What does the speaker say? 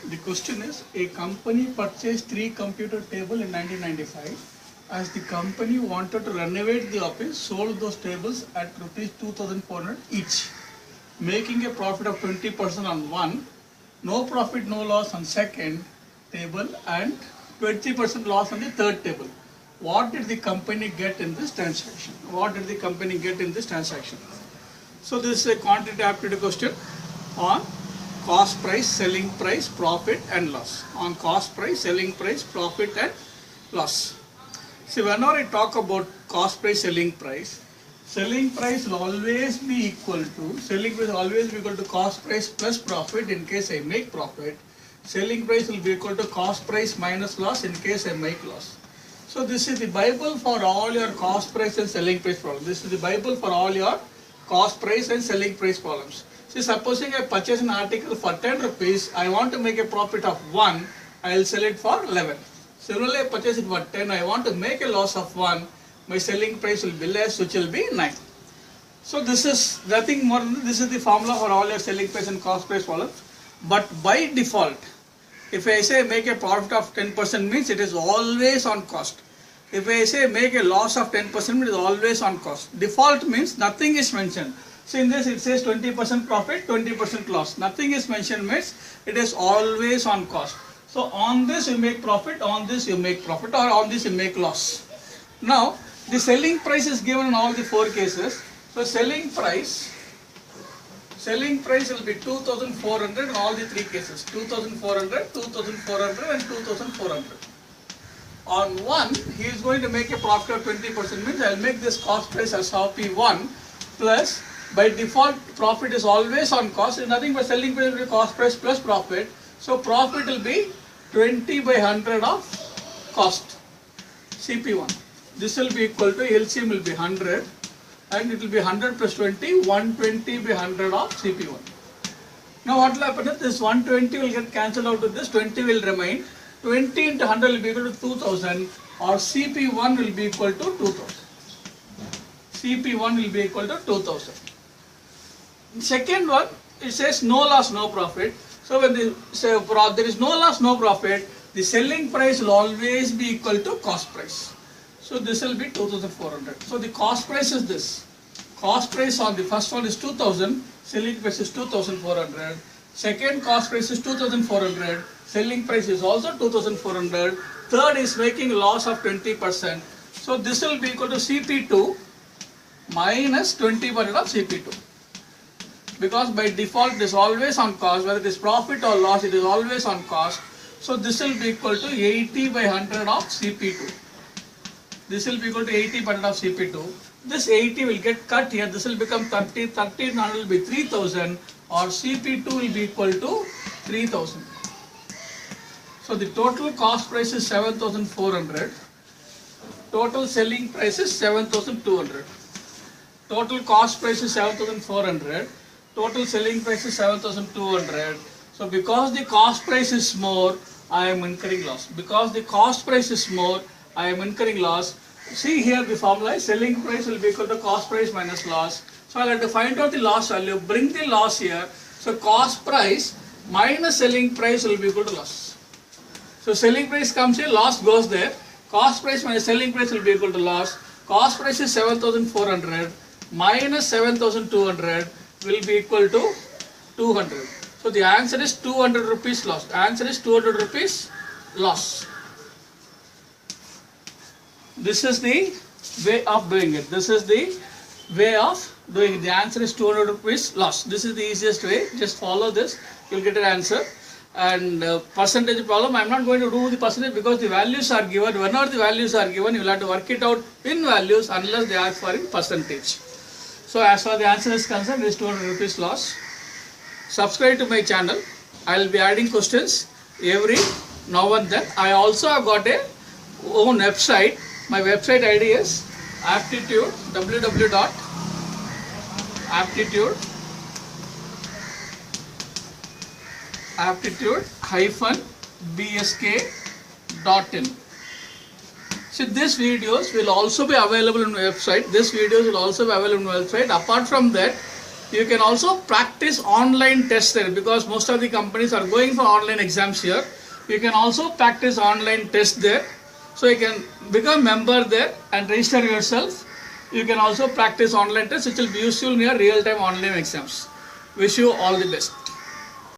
The question is, a company purchased 3 computer tables in 1995. As the company wanted to renovate the office, sold those tables at rupees 2,400 each, making a profit of 20% on one, no profit, no loss on second table, and 20% loss on the third table. What did the company get in this transaction? What did the company get in this transaction? So this is a quantitative aptitude question on cost price, selling price, profit and loss. On cost price, selling price, profit and loss. See, whenever I talk about cost price, selling price will always be equal to cost price plus profit in case I make profit. Selling price will be equal to cost price minus loss in case I make loss. So this is the Bible for all your cost price and selling price problems. This is the Bible for all your cost price and selling price problems. See, supposing I purchase an article for 10 rupees, I want to make a profit of 1, I will sell it for 11. Similarly, I purchase it for 10, I want to make a loss of 1, my selling price will be less, which will be 9. So this is nothing more than this is the formula for all your selling price and cost price problems. But by default, if I say make a profit of 10% means it is always on cost. If I say make a loss of 10% it is always on cost. Default means nothing is mentioned. So in this it says 20% profit, 20% loss. Nothing is mentioned means it is always on cost. So on this you make profit, on this you make profit, or on this you make loss. Now the selling price is given in all the 4 cases. So selling price will be 2,400 in all the 3 cases. 2,400, 2,400 and 2,400. On one, he is going to make a profit of 20%, means I will make this cost price as P1 plus, by default profit is always on cost, is nothing but selling price will be cost price plus profit. So profit will be 20 by 100 of cost, CP1. This will be equal to LCM will be 100 and it will be 100 plus 20, 120 by 100 of CP1. Now what will happen is this 120 will get cancelled out with this, 20 will remain. 20 into 100 will be equal to 2000 or CP1 will be equal to 2000. CP1 will be equal to 2000. Second one, it says no loss, no profit. So when they say there is no loss, no profit, the selling price will always be equal to cost price. So this will be 2,400. So the cost price is this. Cost price on the first one is 2,000, selling price is 2,400. Second cost price is 2,400, selling price is also 2,400. Third is making loss of 20%. So this will be equal to CP2 minus 20% of CP2. Because by default it is always on cost, whether it is profit or loss, it is always on cost. So this will be equal to 80 by 100 of CP2. This will be equal to 80 by 100 of CP2. This 80 will get cut here. This will become 30. 30 and 100 will be 3000 or CP2 will be equal to 3000. So the total cost price is 7,400. Total selling price is 7,200. Total cost price is 7,400. Total selling price is 7,200. So because the cost price is more, I am incurring loss. Because the cost price is more, I am incurring loss. See here the formula is selling price will be equal to cost price minus loss. So I will have to find out the loss value, bring the loss here. So cost price minus selling price will be equal to loss. So selling price comes here, loss goes there. Cost price minus selling price will be equal to loss. Cost price is 7,400 minus 7,200 will be equal to 200. So the answer is 200 rupees loss. The answer is 200 rupees loss. This is the way of doing it. This is the way of doing it. The answer is 200 rupees loss. This is the easiest way. Just follow this. You will get an answer. And percentage problem, I am not going to do the percentage because the values are given. Whenever the values are given, you will have to work it out in values unless they ask for in percentage. So as far as the answer is concerned, it is 200 rupees loss. Subscribe to my channel. I will be adding questions every now and then. I also have got a own website. My website ID is aptitude, aptitude-bsk.in. So these videos will also be available on my website. These videos will also be available on my website. Apart from that, You can also practice online tests there because most of the companies are going for online exams here. You can also practice online tests there. So you can become member there and register yourself. You can also practice online tests which will be useful in your real-time online exams. Wish you all the best.